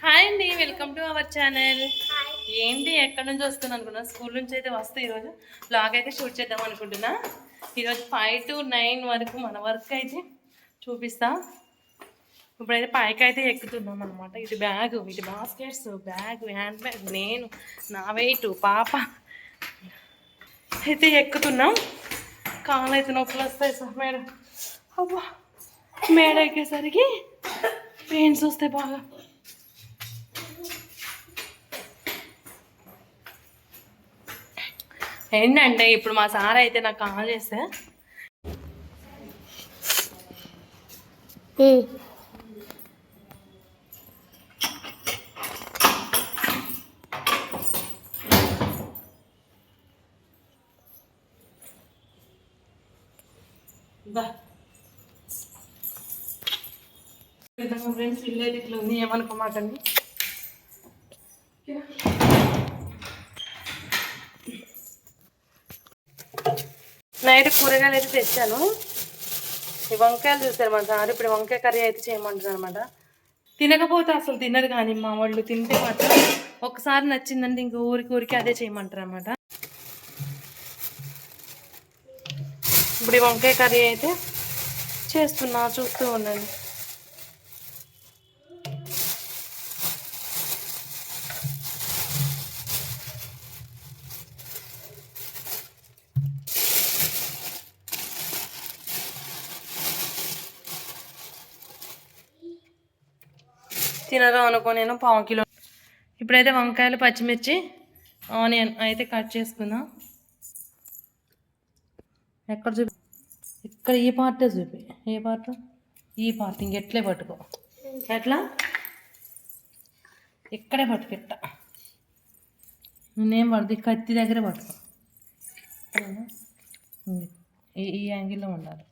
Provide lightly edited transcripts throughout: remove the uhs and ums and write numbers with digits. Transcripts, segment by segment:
Hi అండి, welcome to our channel. ఏంటి ఎక్కడి నుంచి వస్తుంది అనుకున్నా? స్కూల్ నుంచి అయితే వస్తే ఈరోజు బ్లాగ్ అయితే షూట్ చేద్దాం అనుకుంటున్నా. ఈరోజు 5 to 9 వరకు మన వర్క్ అయితే చూపిస్తా. ఇప్పుడైతే పైకి అయితే ఎక్కుతున్నాం అనమాట. ఇది బ్యాగ్, ఇది బాస్కెట్స్, బ్యాగ్, హ్యాండ్ బ్యాగ్, నేను, నా వెయిట్, పాప అయితే ఎక్కుతున్నాం. కాళ్ళు అయితే నొప్పులు వస్తాయి సార్ మేడం. అబ్బా, మేడ ఎక్కేసరికి పెయిన్స్ వస్తాయి బాగా. ఏంటంటే ఇప్పుడు మా సార్ అయితే నాకు కాల్ చేస్తే ఫ్రెండ్స్ ఇల్లు అయితే ఇట్లా ఉంది, ఏమనుకోమాకండి. నైట్ కూరగాయలు అయితే తెచ్చాను. ఈ వంకాయలు చూసారు మా సార్. ఇప్పుడు వంకాయ కర్రీ అయితే చేయమంటారు అనమాట. తినకపోతే అసలు తినరు, కానీ మా వాళ్ళు తింటే మాత్రం ఒకసారి నచ్చిందంటే ఇంక ఊరికి అదే చేయమంటారు అనమాట. ఇప్పుడు ఈ వంకాయ కర్రీ అయితే చేస్తున్నా, చూస్తూ ఉండండి. తినరు అనుకో, నేను 1/4 కిలో. ఇప్పుడైతే వంకాయలు, పచ్చిమిర్చి, ఆనియన్ అయితే కట్ చేసుకుందాం. ఎక్కడ చూపి? ఇక్కడ ఈ పార్టే చూపి. ఏ పార్ట్? ఈ పార్ట్. ఇంకెట్లే పట్టుకో. ఎట్లా? ఇక్కడే పట్టుకెట్ట. నేనేం పడుతుంది, కత్తి దగ్గరే పట్టుకో. ఈ యాంగిల్లో ఉండాలి.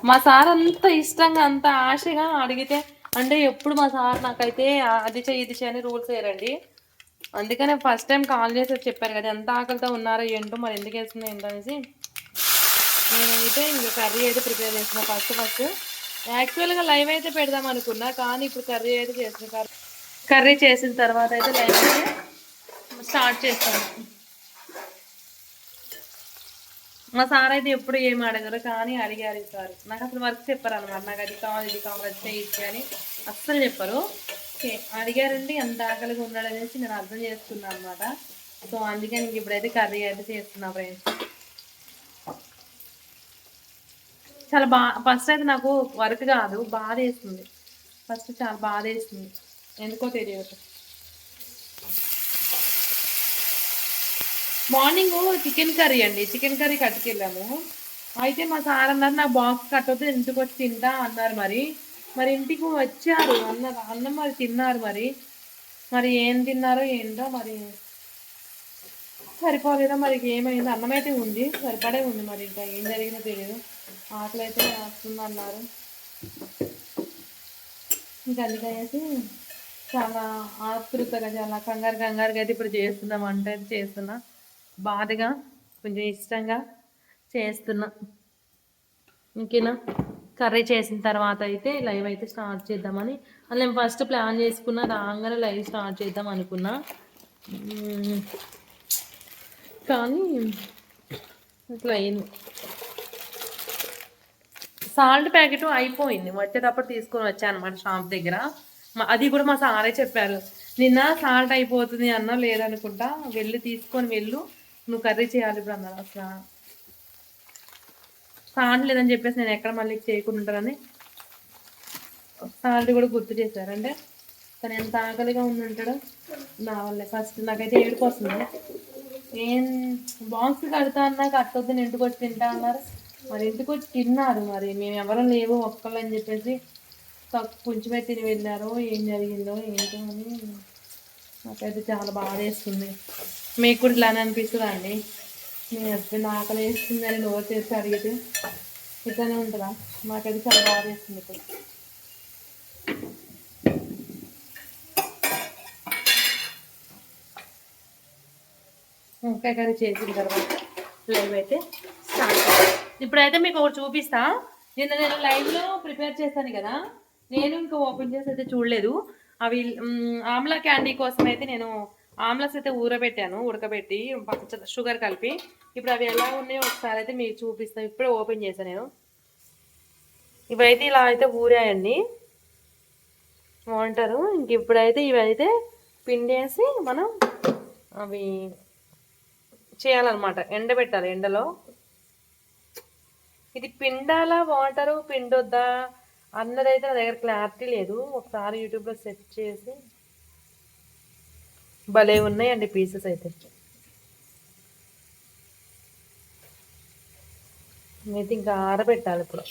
మా సార్ అంత ఇష్టంగా, అంత ఆశగా అడిగితే అంటే ఎప్పుడు మా సార్ నాకైతే అది చెయ్యి ఇది చేయని రూల్స్ వేయరండి. అందుకనే ఫస్ట్ టైం కాల్ చేసి చెప్పారు కదా, ఎంత ఆకలితో ఉన్నారో ఏంటో, మరి ఎందుకు వేస్తుంది ఏంటో అనేసి నేనైతే ఇంకా కర్రీ అయితే ప్రిపేర్ చేసిన. ఫస్ట్ యాక్చువల్గా లైవ్ అయితే పెడదాం అనుకున్నా, కానీ ఇప్పుడు కర్రీ అయితే చేసిన. కర్రీ చేసిన తర్వాత అయితే లైవ్ అయితే స్టార్ట్ చేస్తాను. మా సార్ అయితే ఎప్పుడు ఏమి అడగరు, కానీ అడిగారు సార్. నాకు అసలు వర్క్ చెప్పారు అనమాట. నాకు అది కావాలి, ఇది కావాలి, ఇచ్చే అని అస్సలు చెప్పరు. అడిగారండి, అంత ఆకలిగా ఉన్నాడు అనేసి నేను అర్థం చేసుకున్నాను అనమాట. సో అందుకే నీకు ఇప్పుడైతే కర్రీ అయితే చేస్తున్నా ఫ్రెండ్స్. చాలా ఫస్ట్ అయితే నాకు వర్క్ కాదు, బాధ వేస్తుంది. ఫస్ట్ చాలా బాధ వేస్తుంది, ఎందుకో తెలియదు. మార్నింగ్ చికెన్ కర్రీ అండి, చికెన్ కర్రీ కట్టుకెళ్ళాము. అయితే మా సార్ అన్నారు నాకు బాక్స్ కట్టొద్దు, ఇంటికి వచ్చి తింటా అన్నారు. మరి ఇంటికి వచ్చారు అన్నారు, అన్నం మరి తిన్నారు. మరి ఏం తిన్నారో ఏంటో, మరి సరిపోలేదో, మరి ఏమైందో. అన్నం అయితే ఉంది, సరిపడే ఉంది. మరి ఇంకా ఏం జరిగిందో తెలియదు. ఆకలి అయితే వస్తుంది అన్నారు. ఇంకా అందుకనేసి చాలా ఆతృతగా, చాలా కంగారుగా అయితే ఇప్పుడు చేస్తున్నాం. వంట అయితే చేస్తున్నా, బాధగా, కొంచెం ఇష్టంగా చేస్తున్నా. ఇంకేనా కర్రీ చేసిన తర్వాత అయితే లైవ్ అయితే స్టార్ట్ చేద్దామని నేను ఫస్ట్ ప్లాన్ చేసుకున్నా. రాగానే లైవ్ స్టార్ట్ చేద్దాం అనుకున్నా, కానీ ఇట్లా అయింది. సాల్ట్ ప్యాకెట్ అయిపోయింది, వచ్చేటప్పుడు తీసుకొని వచ్చాను అనమాట షాప్ దగ్గర. అది కూడా మా సారే చెప్పారు. నిన్న సాల్ట్ అయిపోతుంది అన్నా లేదనుకుంటా, వెళ్ళి తీసుకొని వెళ్ళు, నువ్వు కర్రీ చేయాలి ఇప్పుడు అన్నారు. అసలు సాల్ట్ లేదని చెప్పేసి నేను ఎక్కడ మళ్ళీ చేయకుండా ఉంటానని సాల్ట్ కూడా గుర్తు చేశారంటే తను ఎంత ఆకలిగా ఉండి ఉంటాడో నా వల్లే. ఫస్ట్ నాకైతే ఏడుపు వస్తుంది. ఏం బాక్స్ కడతా అన్నా కట్టొద్దని ఇంటికి వచ్చి తింటా అన్నారు. మరి ఇంటికి వచ్చి తిన్నారు. మరి మేము ఎవరో లేవు ఒక్కళ్ళు అని చెప్పేసి కొంచెమే తిని వెళ్ళారో ఏం జరిగిందో ఏంటో అని నాకైతే చాలా బాధ వేస్తుంది. మీకు కూడా ఇలానే అనిపిస్తుందా అండి? మీ హస్బెండ్ ఆకలి వేస్తుందని నోరు చేసి అడిగితే ఇట్లానే ఉంటుందా? మాకైతే చాలా బాధ వేస్తుంది. ఇప్పుడు వంకాయ కర్రీ చేసిన తర్వాత లైవ్ అయితే స్టార్ట్. ఇప్పుడైతే మీకు ఒకటి చూపిస్తా. నేను లైవ్లో ప్రిపేర్ చేశాను కదా, నేను ఇంకా ఓపెన్ చేసి అయితే చూడలేదు. అవి ఆమ్లా క్యాండీ కోసం అయితే నేను ఆమ్లాస్ అయితే ఊరబెట్టాను, ఉడకబెట్టి షుగర్ కలిపి. ఇప్పుడు అవి ఎలా ఉన్నాయో ఒకసారి అయితే మీకు చూపిస్తాను. ఇప్పుడే ఓపెన్ చేశాను నేను. ఇవైతే ఇలా అయితే ఊరాయండి బాగుంటారు. ఇంక ఇప్పుడైతే ఇవైతే పిండేసి మనం అవి చేయాలన్నమాట, ఎండబెట్టాలి ఎండలో. ఇది పిండాలా వాటరు పిండొద్దా అన్నదైతే నా దగ్గర క్లారిటీ లేదు. ఒకసారి యూట్యూబ్లో సెర్చ్ చేసి భలే ఉన్నాయండి పీసెస్ అయితే. అయితే ఇంకా ఆరబెట్టాలి ఇప్పుడు.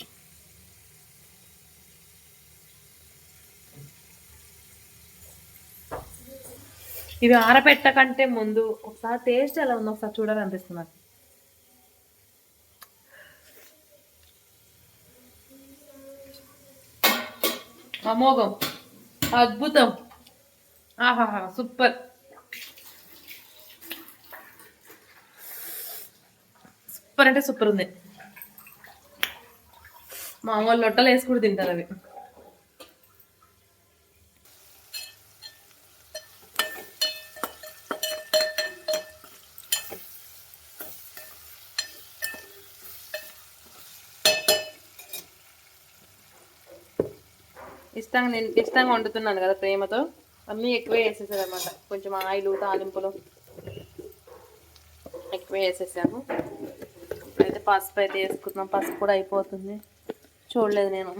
ఇవి ఆరబెట్టకంటే ముందు ఒకసారి టేస్ట్ ఎలా ఉందో ఒకసారి చూడాలనిపిస్తుంది. అమోఘం, అద్భుతం, ఆహాహా, సూపర్ సూపర్ అంటే సూపర్ ఉంది. మామూలు లొట్టలు వేసి కూడా తింటారు అవి. నేను ఇష్టంగా వండుతున్నాను కదా ప్రేమతో, అన్నీ ఎక్కువే వేసేసాను అనమాట. కొంచెం ఆయిల్ తాలింపులు ఎక్కువ వేసేసాను. ఇప్పుడైతే పసుపు అయితే వేసుకుందాం. పసుపు కూడా అయిపోతుంది, చూడలేదు నేను.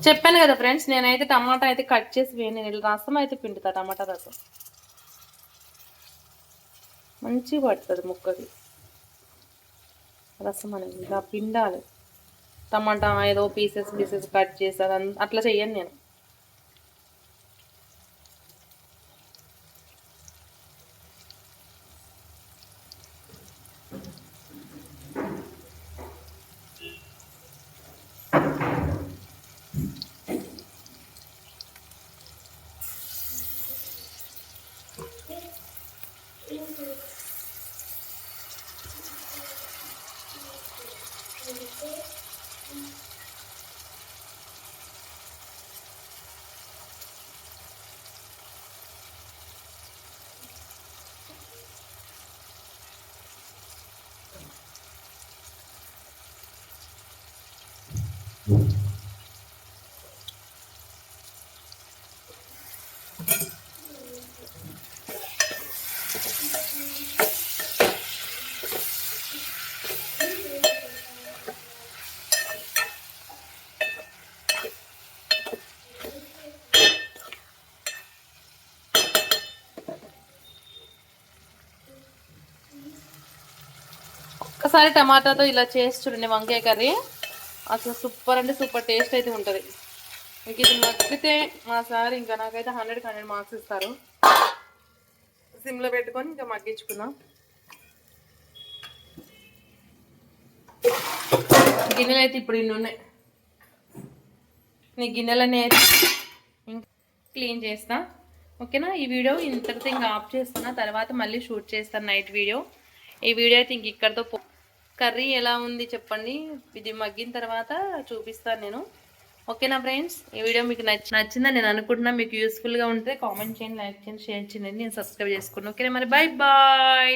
చెప్పాను కదా ఫ్రెండ్స్, నేనైతే టమాటా అయితే కట్ చేసి నేను రసం అయితే పిండుతా. టమాటా రసం మంచిగా పడుతుంది ముక్కకి. రసం అనేది ఇలా పిండాలి. టమాటా ఏదో పీసెస్ కట్ చేస్తారు అట్లా చెయ్యను నేను. ఒకసారి టమాటాతో ఇలా చేసి చూడండి వంకాయ కర్రీ, అసలు సూపర్ అంటే సూపర్ టేస్ట్ అయితే ఉంటుంది. మీకు ఇది నచ్చితే మా సార్ ఇంకా నాకైతే 100కి 100 మార్క్స్ ఇస్తారు. సిమ్లో పెట్టుకొని ఇంకా మగ్గించుకుందాం. గిన్నెలు అయితే ఇప్పుడు ఇన్ని ఉన్నాయి. నీ గిన్నెలన్నీ అయితే ఇంకా క్లీన్ చేస్తా. ఓకేనా? ఈ వీడియో ఇంతటితో ఇంకా ఆఫ్ చేస్తున్నా. తర్వాత మళ్ళీ షూట్ చేస్తాను నైట్ వీడియో. ఈ వీడియో అయితే ఇంక ఇక్కడితో కర్రీ ఎలా ఉంది చెప్పండి. ఇది మగ్గిన తర్వాత చూపిస్తాను నేను. ఓకేనా ఫ్రెండ్స్, ఈ వీడియో మీకు నచ్చిందని నేను అనుకుంటున్నా. మీకు యూస్ఫుల్గా ఉంటే కామెంట్ చేయండి, లైక్ చేయండి, షేర్ చేయండి. నేను సబ్స్క్రైబ్ చేసుకున్నాను. ఓకేనా మరి, బాయ్ బాయ్.